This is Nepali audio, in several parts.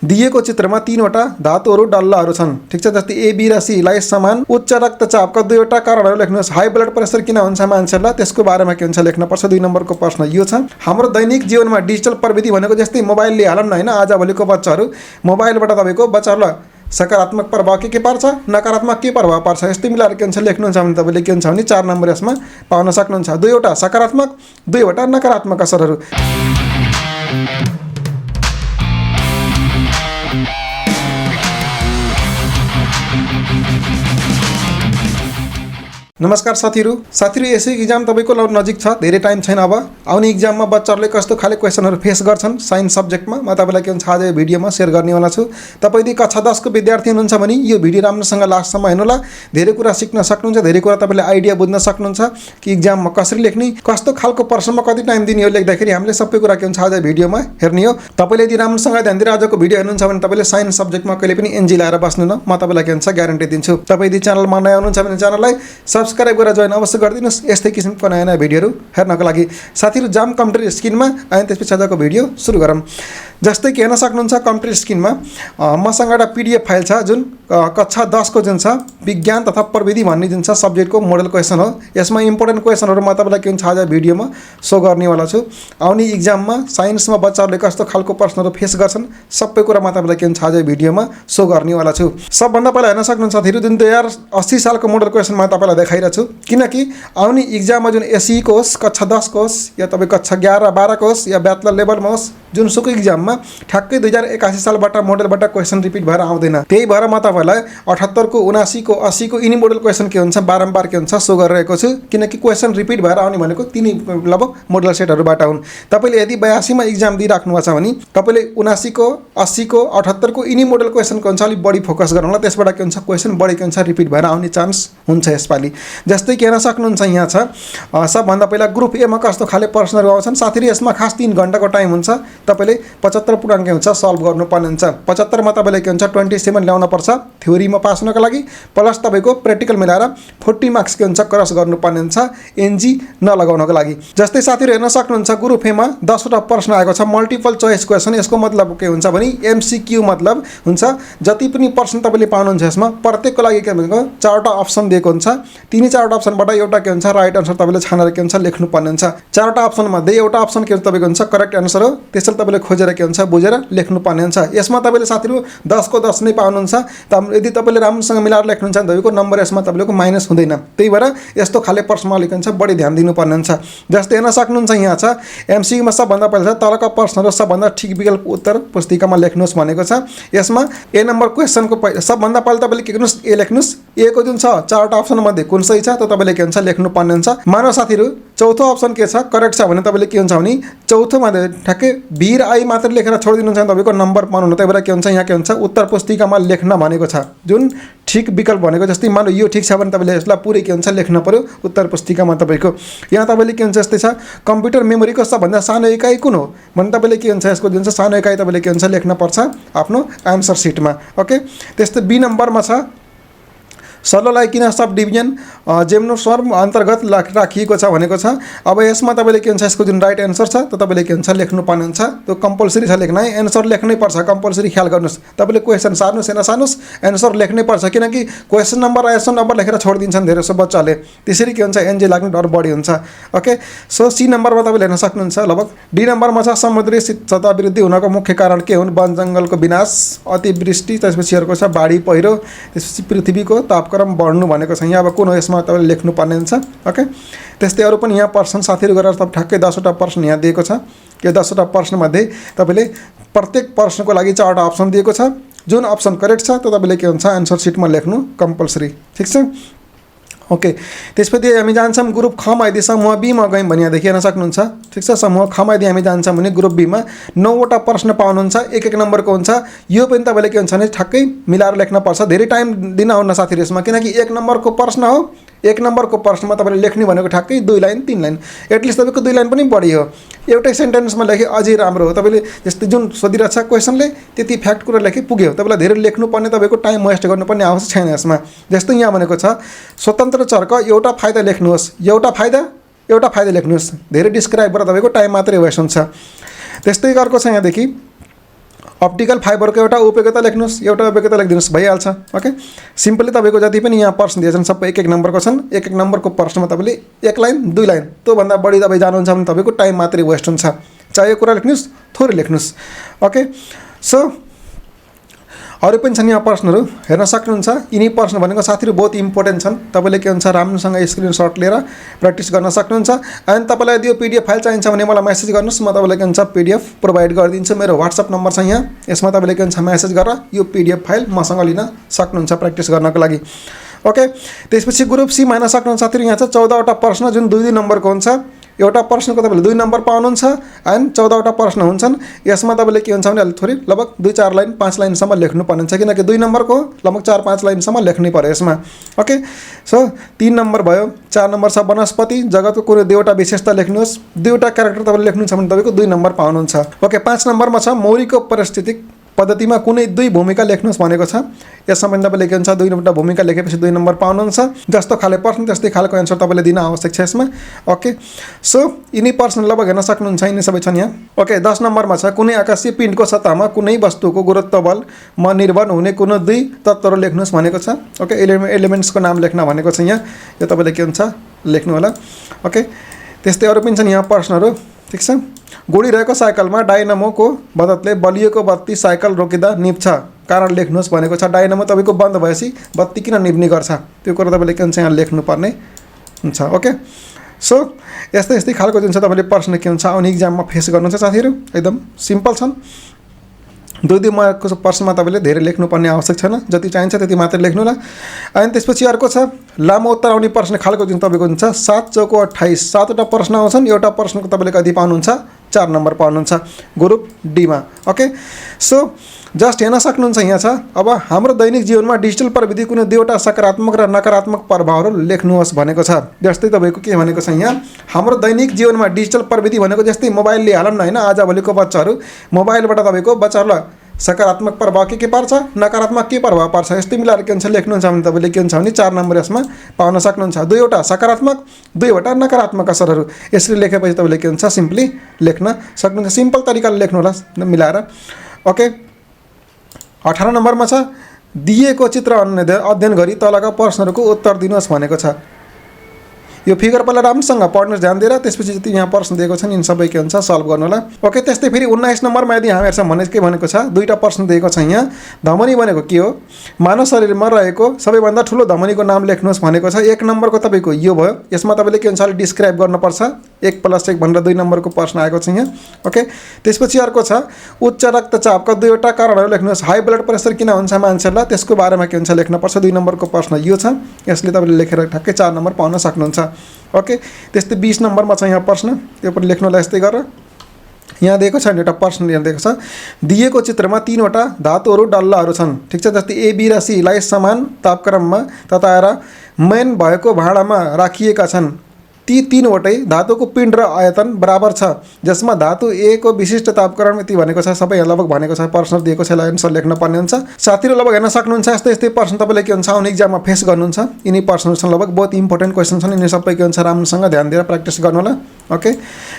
दिएको चित्रमा 3वटा धातुहरू डल्लाहरू छन्। ठीक छ, जस्तै ए बी र सी लाई समान उच्च रक्तचापका 2वटा कारणहरू लेख्नुहोस्। हाई ब्लड प्रेसर किन हुन्छ मान्छेलाई, त्यसको बारेमा के हुन्छ लेख्न पर्छ। 2 नम्बरको प्रश्न यो छ। हाम्रो दैनिक जीवनमा डिजिटल प्रविधि भनेको जस्तै मोबाइलले हालौँ न हैन, आजभोलिको बच्चाहरू मोबाइलबाट तपाईको बच्चाहरूलाई सकारात्मक प्रभाव के पार्छ, नकारात्मक के प्रभाव पार्छ, यस्तै मिलाएर के हुन्छ लेख्नुहुन्छ भने तपाईँले के हुन्छ भने 4 नम्बर यसमा पाउन सक्नुहुन्छ। 2वटा सकारात्मक 2वटा नकारात्मक असरहरू। नमस्कार साथीहरू यसै इक्जाम तपाईको नजिक छ, धेरै टाइम छैन। अब आउने इक्जाममा बच्चाहरूले कस्तो खाले क्वेसनहरू फेस गर्छन् साइन्स सब्जेक्टमा म तपाईँलाई के हुन्छ आज यो भिडियोमा सेयर गर्नेवाला छु। तपाईँ यदि कक्षा 10 को विद्यार्थी हुनुहुन्छ भने यो भिडियो राम्रोसँग लास्टसम्म हेर्नुहोला। धेरै कुरा सिक्न सक्नुहुन्छ, धेरै कुरा तपाईँले आइडिया बुझ्न सक्नुहुन्छ कि इक्जाममा कसरी लेख्ने, कस्तो खालको प्रश्नमा कति टाइम दिने हो लेख्दाखेरि हामीले सबै कुरा के हुन्छ आज भिडियोमा हेर्ने हो। तपाईँले यदि राम्रोसँग ध्यान दिएर आजको भिडियो हेर्नुहुन्छ भने तपाईँले साइन्स सब्जेक्टमा कहिले पनि एनजी लाएर बस्नु न, म तपाईँलाई के हुन्छ ग्यारेन्टी दिन्छु। तपाईँ यदि च्यानलमा नयाँ हुनुहुन्छ भने च्यानललाई सब्सक्राइब गरेर जोइन अवश्य गरिदिनुहोस् यस्तै किसिमको नयाँ नयाँ भिडियोहरू हेर्नको लागि। साथीहरू जाम कम्प्युटर स्क्रिनमा अनि त्यसपछि आजको भिडियो सुरु गरौँ। जस्तै कि हेर्न सक्नुहुन्छ कम्प्युटर स्क्रिनमा मसँग एउटा पीडीएफ फाइल छ जुन कक्षा 10 को जुन छ विज्ञान तथा प्रविधि भन्ने जुन छ सब्जेक्टको मोडल क्वेसन हो। यसमा इम्पोर्टेन्ट क्वेसनहरू म तपाईँलाई के हुन्छ आज भिडियोमा सो गर्नेवाला छु। आउने इक्जाममा साइन्समा बच्चाहरूले कस्तो खालको प्रश्नहरू फेस गर्छन् सबै कुरा म तपाईँलाई के हुन्छ आज भिडियोमा सो गर्नेवाला छु। सबभन्दा पहिला हेर्न सक्नुहुन्छ साथीहरू जुन 2080 सालको मोडल क्वेसन म तपाईँलाई देखाइरहेको छु, किनकि आउने इक्जाममा जुन एसई को होस्, कक्षा 10 को होस् या तपाईँ कक्षा 11 12 को होस् या ब्याचलर लेभलमा होस्, जुनसुकै इक्जाममा ठ्याक्कै 2081 सालबाट मोडलबाट क्वेसन रिपिट भएर आउँदैन। त्यही भएर म तपाईँलाई 78 को 79 को 80 को यिनी मोडल क्वेसन के हुन्छ बारम्बार के हुन्छ सो गरिरहेको छु, किनकि क्वेसन रिपिट भएर आउने भनेको तिनी लगभग मोडल सेटहरूबाट हुन्। तपाईँले यदि 82 मा इक्जाम दिइराख्नु छ भने तपाईँले 79 को 80 को 78 को यिनी मोडल क्वेसनको हुन्छ अलिक बढी फोकस गर्नु होला, त्यसबाट के हुन्छ क्वेसन बढी के हुन्छ रिपिट भएर आउने चान्स हुन्छ यसपालि। जस्तै कि हेर्न सक्नुहुन्छ यहाँ छ सबभन्दा पहिला ग्रुप ए मा कस्तो खाले प्रश्नहरू आउँछन् साथीहरू। यसमा खास 3 घण्टाको टाइम हुन्छ, तपाईँले 75 पूर्णाङ्क के हुन्छ सल्भ गर्नुपर्ने हुन्छ। 75 मा तपाईँले के हुन्छ 27 ल्याउन पर्छ थ्योरीमा पास हुनको लागि, प्लस तपाईँको प्र्याक्टिकल मिलाएर 40 मार्क्स के हुन्छ क्रस गर्नुपर्ने हुन्छ एनजी नलगाउनको लागि। जस्तै साथीहरू हेर्न सक्नुहुन्छ ग्रुप ए मा 10 वटा प्रश्न आएको छ मल्टिपल चोइस क्वेसन। यसको मतलब के हुन्छ भने एमसीक्यू मतलब हुन्छ जति पनि प्रश्न तपाईँले पाउनुहुन्छ यसमा प्रत्येकको लागि के भनेको 4 वटा अप्सन दिएको हुन्छ। तिनी 4 वटा अप्सनबाट एउटा के हुन्छ राइट आन्सर तपाईँले छानेर के हुन्छ लेख्नुपर्ने हुन्छ। 4 वटा अप्सन मध्ये एउटा अप्सन के तपाईँको हुन्छ करेक्ट आन्सर हो, त्यसैले तपाईँले खोजेर के हुन्छ बुझेर लेख्नुपर्ने हुन्छ। यसमा तपाईँले साथीहरू 10 को 10 नै पाउनुहुन्छ। यदि तपाईँले राम्रोसँग मिलाएर लेख्नुहुन्छ भने तपाईँको नम्बर यसमा तपाईँको माइनस हुँदैन। त्यही भएर यस्तो खाले प्रश्नमा अलिक हुन्छ बढी ध्यान दिनुपर्ने हुन्छ। जस्तै हेर्न सक्नुहुन्छ यहाँ छ एमसीक्यूमा सबभन्दा पहिला छ तलका प्रश्नहरू सबभन्दा ठिक विकल्प उत्तर पुस्तिकामा लेख्नुहोस् भनेको छ। यसमा ए नम्बर क्वेसनको सबभन्दा पहिला तपाईँले के गर्नुहोस् ए लेख्नुहोस्। ए को जुन छ 4 वटा अप्सन मध्ये कुन सही छ त तपाईँले के हुन्छ लेख्नुपर्ने हुन्छ। मानव साथीहरू चौथो अप्सन के छ करेक्ट छ भने तपाईँले के हुन्छ भने चौथोमा ठ्याक्कै भी र आई मात्र लेखेर छोडिदिनुहुन्छ भने तपाईँको नम्बर पाउनुहुन्न। त्यही भएर के हुन्छ यहाँ के हुन्छ उत्तर पुस्तिकामा लेख्न भनेको छ जुन ठिक विकल्प भनेको। जस्तै मानव यो ठिक छ भने तपाईँले यसलाई पुरै के हुन्छ लेख्न पर्यो उत्तर पुस्तिकामा तपाईँको। यहाँ तपाईँले के हुन्छ यस्तै छ कम्प्युटर मेमोरीको सबभन्दा सानो इकाइ कुन हो भने तपाईँले के हुन्छ यसको जुन चाहिँ सानो इकाइ तपाईँले के हुन्छ लेख्न पर्छ आफ्नो आन्सर सिटमा। ओके, त्यस्तै बी नम्बरमा छ सल्लोलाई किन सब डिभिजन जेम्नोस्पर्म अन्तर्गत राखिएको छ भनेको छ। अब यसमा तपाईँले के हुन्छ यसको जुन राइट एन्सर छ त तपाईँले के हुन्छ लेख्नुपर्ने हुन्छ। त्यो कम्पलसरी छ लेख्न है, एन्सर लेख्नै पर्छ कम्पलसरी। ख्याल गर्नुहोस् तपाईँले क्वेसन सार्नुहोस् या नसार्नुहोस् एन्सर लेख्नै पर्छ, किनकि क्वेसन नम्बर एसन नम्बर लेखेर छोडिदिन्छन् धेरै जसो बच्चाले, त्यसरी के हुन्छ एनजी लाग्ने डर बढी हुन्छ। ओके, सो सी नम्बरमा तपाईँले हेर्न सक्नुहुन्छ लगभग। डी नम्बरमा छ समुद्री सतह वृद्धि हुनको मुख्य कारण के हुन्, वन जङ्गलको विनाश, अतिवृष्टि, त्यसपछि अर्को छ बाढी पहिरो, त्यसपछि पृथ्वीको तापक्रम बढ्नु भनेको छ। यहाँ अब कुन हो यसमा तपाईँले लेख्नुपर्ने हुन्छ। ओके, त्यस्तै अरू पनि यहाँ प्रश्न साथीहरू गरेर तपाईँ ठ्याक्कै 10 वटा प्रश्न यहाँ दिएको छ। यो 10 वटा प्रश्नमध्ये तपाईँले प्रत्येक प्रश्नको लागि 4 वटा अप्सन दिएको छ। जुन अप्सन करेक्ट छ त तपाईँले के हुन्छ आन्सर सिटमा लेख्नु कम्पलसरी। ठिक छ, ओके। त्यसपछि हामी जान्छौँ ग्रुप खमा। यदि समूह बीमा गयौँ भने यहाँदेखि हेर्न सक्नुहुन्छ। ठिक छ, समूह खमा यदि हामी जान्छौँ भने ग्रुप बीमा 9 वटा प्रश्न पाउनुहुन्छ, 1-1 नम्बरको हुन्छ। यो पनि तपाईँले के हुन्छ भने ठ्याक्कै मिलाएर लेख्न पर्छ। धेरै टाइम दिन आउन साथीहरू यसमा, किनकि 1 नम्बरको प्रश्न हो। 1 नम्बरको प्रश्नमा तपाईँले लेख्ने भनेको ठ्याक्कै 2 लाइन 3 लाइन, एटलिस्ट तपाईँको 2 लाइन पनि बढी हो। एउटै सेन्टेन्समा लेखे अझै राम्रो हो। तपाईँले जस्तै जुन सोधिरहेको छ क्वेसनले त्यति फ्याक्ट कुरा लेखे पुग्यो। तपाईँलाई धेरै लेख्नुपर्ने तपाईँको टाइम वेस्ट गर्नुपर्ने आवश्यक छैन यसमा। जस्तै यहाँ भनेको छ स्वतन्त्र चरको एउटा फाइदा लेख्नुहोस्, एउटा फाइदा लेख्नुहोस्। धेरै डिस्क्राइब गरेर तपाईँको टाइम मात्रै वेस्ट हुन्छ। त्यस्तै अर्को छ यहाँदेखि अप्टिकल फाइबरको एउटा उपयोगिता लेख्नुहोस्, एउटा उपयोगिता लेखिदिनुहोस्, भइहाल्छ। ओके, सिम्पली तपाईँको जति पनि यहाँ प्रश्न दिएछन् सबै एक नम्बरको छन्। एक नम्बरको प्रश्नमा तपाईँले 1 लाइन 2 लाइन त्योभन्दा बढी तपाईँ जानुहुन्छ भने तपाईँको टाइम मात्रै वेस्ट हुन्छ। चाहिएको कुरा लेख्नुहोस्, थोरै लेख्नुहोस्। ओके, सो अरू पनि छन् यहाँ प्रश्नहरू हेर्न सक्नुहुन्छ। यिनी प्रश्न भनेको साथीहरू बहुत इम्पोर्टेन्ट छन्। तपाईँले के हुन्छ राम्रोसँग स्क्रिनसट लिएर प्र्याक्टिस गर्न सक्नुहुन्छ। अनि तपाईँलाई यदि यो PDF फाइल चाहिन्छ भने मलाई मेसेज गर्नुहोस्, म तपाईँलाई के हुन्छ PDF प्रोभाइड गरिदिन्छु। मेरो WhatsApp नम्बर छ यहाँ, यसमा तपाईँले के हुन्छ मेसेज गरेर यो PDF फाइल मसँग लिन सक्नुहुन्छ प्र्याक्टिस गर्नको लागि। ओके, त्यसपछि ग्रुप सी हेर्न सक्नुहुन्छ साथीहरू। यहाँ चाहिँ 14वटा प्रश्न जुन 2-2 नम्बरको हुन्छ। एउटा प्रश्नको तपाईँले 2 नम्बर पाउनुहुन्छ एन्ड 14वटा प्रश्न हुन्छन्। यसमा तपाईँले के हुन्छ भने अलि थोरै लगभग 2-4 लाइन 5 लाइनसम्म लेख्नुपर्ने हुन्छ, किनकि 2 नम्बरको लगभग 4-5 लाइनसम्म लेख्नै पर्यो यसमा। ओके, सो 3 नम्बर भयो। 4 नम्बर छ वनस्पति जगतको कुनै 2वटा विशेषता लेख्नुहोस्। 2वटा क्यारेक्टर तपाईँले लेख्नुहुन्छ भने तपाईँको 2 नम्बर पाउनुहुन्छ। ओके, 5 नम्बरमा छ मौलिक परिस्थितिक पद्धतिमा कुनै 2 भूमिका लेख्नुहोस् भनेको छ। यसमा पनि तपाईँले के हुन्छ 2वटा भूमिका लेखेपछि 2 नम्बर पाउनुहुन्छ। जस्तो खाले प्रश्न त्यस्तै खालको एन्सर तपाईँले दिन आवश्यक छ यसमा। ओके, सो यिनी प्रश्न लगभग हेर्न सक्नुहुन्छ, यिनी सबै छन् यहाँ। ओके, 10 नम्बरमा छ कुनै आकाशीय पिण्डको सतहमा कुनै वस्तुको गुरुत्व बलमा निर्भर हुने कुनै 2 तत्त्वहरू लेख्नुहोस् भनेको छ। ओके, एलिमेन्ट्सको नाम लेख्न भनेको छ यहाँ। यो तपाईँले के हुन्छ लेख्नु होला। ओके, त्यस्तै अरू पनि छन् यहाँ प्रश्नहरू, ठिक छ। गुडिरहेको साइकलमा डाइनामोको मद्दतले बलिएको बत्ती साइकल रोकिँदा निप्छ, कारण लेख्नुहोस् भनेको छ। डाइनामो तपाईँको बन्द भएपछि बत्ती किन निप्ने गर्छ त्यो कुरा तपाईँले के हुन्छ यहाँ लेख्नुपर्ने हुन्छ। ओके, सो यस्तै खालको जुन छ तपाईँले प्रश्न के हुन्छ आउने इक्जाममा फेस गर्नुहुन्छ साथीहरू। एकदम सिम्पल छन्। 2-2 मार्कको प्रश्नमा तपाईँले धेरै लेख्नुपर्ने आवश्यक छैन, जति चाहिन्छ त्यति मात्रै लेख्नु होला। अनि त्यसपछि अर्को छ लामो उत्तर आउने प्रश्न खालको जुन तपाईँको हुन्छ 7 चौको 28 7वटा प्रश्न आउँछन्। एउटा प्रश्नको तपाईँले कति पाउनुहुन्छ 4 नम्बर पाउनुहुन्छ ग्रुप डीमा। ओके, सो जस्ट हेर्न सक्नुहुन्छ यहाँ छ अब हाम्रो दैनिक जीवनमा डिजिटल प्रविधि कुनै 2वटा सकारात्मक र नकारात्मक प्रभावहरू लेख्नुहोस् भनेको छ। जस्तै तपाईँको के भनेको छ यहाँ हाम्रो दैनिक जीवनमा डिजिटल प्रविधि भनेको जस्तै मोबाइल लिइहालौँ न होइन। आजभोलिको बच्चाहरू मोबाइलबाट तपाईँको बच्चाहरूलाई सकारात्मक प्रभाव के पार्छ नकारात्मक के प्रभाव पार्छ यस्तै मिलाएर के हुन्छ लेख्नुहुन्छ भने तपाईँले के हुन्छ भने 4 नम्बर यसमा पाउन सक्नुहुन्छ। 2वटा सकारात्मक 2वटा नकारात्मक असरहरू यसरी लेखेपछि तपाईँले के हुन्छ सिम्पली लेख्न सक्नुहुन्छ। सिम्पल तरिकाले लेख्नु होला मिलाएर। ओके, 18 नम्बरमा छ दिएको चित्र अध्ययन गरी तलका प्रश्नहरूको उत्तर दिनुहोस् भनेको छ। यो फिगर पहिला राम्रोसँग पढ्नुहोस् ध्यान दिएर, त्यसपछि जति यहाँ प्रश्न दिएको छन् यिन सबै के हुन्छ सल्भ गर्नु होला। ओके, त्यस्तै फेरि 19 नम्बरमा यदि हामी हेर्छौँ भने के भनेको छ 2टा प्रश्न दिएको छ यहाँ। धमनी भनेको के हो, मानव शरीरमा रहेको सबैभन्दा ठुलो धमनीको नाम लेख्नुहोस् भनेको छ। 1 नम्बरको तपाईँको यो भयो। यसमा तपाईँले के हुन्छ अलिक डिस्क्राइब गर्नुपर्छ। 1+1 भनेर 2 नम्बरको प्रश्न आएको छ यहाँ। ओके, त्यसपछि अर्को छ उच्च रक्तचापका 2वटा कारणहरू लेख्नुहोस्। हाई ब्लड प्रेसर किन हुन्छ मान्छेहरूलाई त्यसको बारेमा के हुन्छ लेख्नुपर्छ। 2 नम्बरको प्रश्न यो छ। यसले तपाईँले लेखेर ठ्याक्कै 4 नम्बर पाउन सक्नुहुन्छ। ओके, त्यस्तै 20 नम्बरमा छ यहाँ प्रश्न, त्यो पनि लेख्नु होला यस्तै गरेर। यहाँ दिएको छ एउटा प्रश्न यहाँ दिएको छ दिएको चित्रमा 3वटा धातुहरू डल्लाहरू छन्, ठिक छ। जस्तै ए बी र सी लाई समान तापक्रममा तताएर मैन भएको भाँडामा राखिएका छन्। ती 3वटै धातुको पिण्ड र आयतन बराबर छ, जसमा धातु ए को विशिष्ट तापक्रम यति भनेको छ। सबै लगभग भनेको छ प्रश्न दिएको छ, यसलाई एन्सर लेख्न पर्ने हुन्छ। साथीहरू लगभग हेर्न सक्नुहुन्छ यस्तै प्रश्न तपाईँले के हुन्छ आउने इक्जाममा फेस गर्नुहुन्छ। यिनी प्रश्नहरू छन् लगभग बहुत इम्पोर्टेन्ट क्वेसन छन्। यिनी सबै के हुन्छ राम्रोसँग ध्यान दिएर प्र्याक्टिस गर्नु होला। ओके,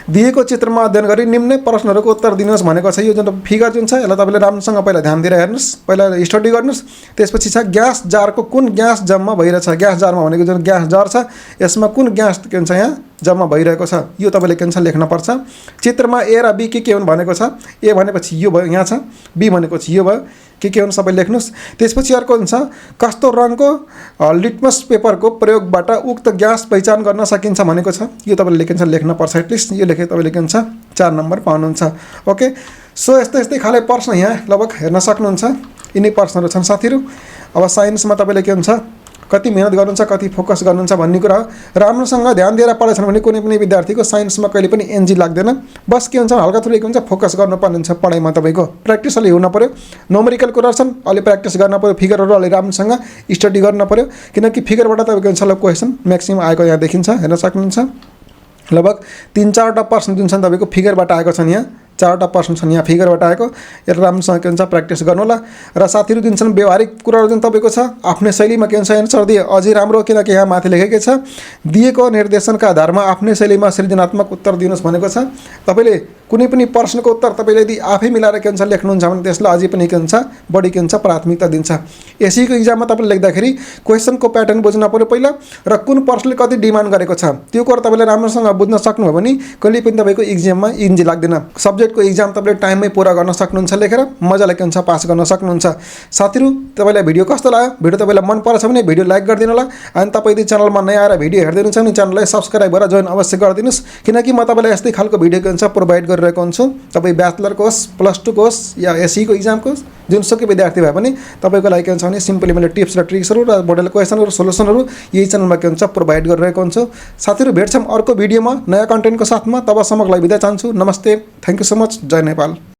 दिएको चित्रमा अध्ययन गरी निम्न प्रश्नहरूको उत्तर दिनुहोस् भनेको छ। यो जुन फिगर जुन छ यसलाई तपाईँले राम्रोसँग पहिला ध्यान दिएर हेर्नुहोस्, पहिला स्टडी गर्नुहोस्। त्यसपछि छ ग्यास जारको कुन ग्यास जम्मा भइरहेछ। ग्यास जारमा भनेको जुन ग्यास जार छ यसमा कुन ग्यास के हुन्छ यहाँ जम्मा भइरहेको छ यो तपाईँले के हुन्छ लेख्नुपर्छ। चित्रमा ए र बी के हुन् भनेको छ। ए भनेपछि यो भयो, यहाँ छ। बी भनेको चाहिँ यो भयो। के हुन् सबै लेख्नुहोस्। त्यसपछि अर्को हुन्छ कस्तो रङको लिटमस पेपरको प्रयोगबाट उक्त ग्यास पहिचान गर्न सकिन्छ भनेको छ। यो तपाईँले लेख्नुपर्छ एटलिस्ट। यो लेखे तपाईँले के हुन्छ 4 नम्बर पाउनुहुन्छ। ओके, सो यस्तै खाले प्रश्न यहाँ लगभग हेर्न सक्नुहुन्छ। यिनै प्रश्नहरू छन् साथीहरू। अब साइन्समा तपाईँले के हुन्छ कति मेहनत गर्नुहुन्छ कति फोकस गर्नुहुन्छ भन्ने कुरा राम्रोसँग ध्यान दिएर पढेछन् भने कुनै पनि विद्यार्थीको साइन्समा कहिले पनि एनजी लाग्दैन। बस के हुन्छ हल्का थोरै के हुन्छ फोकस गर्नुपर्ने हुन्छ पढाइमा। तपाईँको प्र्याक्टिस अलि हुन पऱ्यो। न्युमेरिकल कुराहरू छन् अलि प्र्याक्टिस गर्न पऱ्यो। फिगरहरू अलि राम्रोसँग स्टडी गर्न पऱ्यो, किनकि फिगरबाट तपाईँको हुन्छ क्वेसन म्याक्सिमम आएको यहाँ देखिन्छ, हेर्न सक्नुहुन्छ। लगभग 3-4वटा प्रश्न जुन छन् तपाईँको फिगरबाट आएको छन्। यहाँ 4वटा प्रश्न छन् यहाँ फिगरबाट आएको। यसलाई राम्रोसँग के हुन्छ प्र्याक्टिस गर्नु होला। र साथीहरू जुन छन् व्यवहारिक कुराहरू जुन तपाईँको छ आफ्नै शैलीमा के हुन्छ एन्सर दिए अझै राम्रो, किनकि यहाँ माथि लेखेकै छ दिएको निर्देशनका आधारमा आफ्नै शैलीमा सृजनात्मक उत्तर दिनुहोस् भनेको छ। तपाईँले कुनै पनि प्रश्नको उत्तर तपाईँले यदि आफै मिलाएर के हुन्छ लेख्नुहुन्छ भने त्यसलाई अझै पनि के हुन्छ बढी के हुन्छ प्राथमिकता दिन्छ। एसईको इक्जाममा तपाईँले लेख्दाखेरि क्वेसनको प्याटर्न बुझ्न पर्यो पहिला र कुन प्रश्नले कति डिमान्ड गरेको छ त्यो कुरा तपाईँले राम्रोसँग बुझ्न सक्नुभयो भने कहिले पनि तपाईँको इक्जाममा इन्जी लाग्दैन। सब्जेक्टको इक्जाम तपाईँले टाइममै पुरा गर्न सक्नुहुन्छ लेखेर मजाले के हुन्छ पास गर्न सक्नुहुन्छ। साथीहरू तपाईँलाई भिडियो कस्तो लाग्यो? भिडियो तपाईँलाई मन परेछ भने भिडियो लाइक गरिदिनु होला अनि तपाईँ यदि च्यानलमा नयाँ आएर भिडियो हेर्दै हुनुहुन्छ भने च्यानललाई सब्सक्राइब गरेर जोइन अवश्य गरिदिनुहोस् किनकि म तपाईँलाई यस्तै खालको भिडियो के हुन्छ प्रोभाइड गरिरहेको हुन्छु। तपाईँ ब्याचलरको होस्, +2 को होस् या एसईको इक्जामको होस्, जुनसुकै विद्यार्थी भए पनि तपाईँको लागि के हुन्छ भने सिम्पली मैले टिप्स र ट्रिक्सहरू र मोडल क्वेसनहरू सोल्युसनहरू यही च्यानलमा के हुन्छ प्रोभाइड गरिरहेको हुन्छु। साथीहरू भेट्छौँ अर्को भिडियोमा नयाँ कन्टेन्टको साथमा। तबसम्मको लागि बिदा चाहन्छु। नमस्ते, थ्याङ्क यू सो मच। जय नेपाल।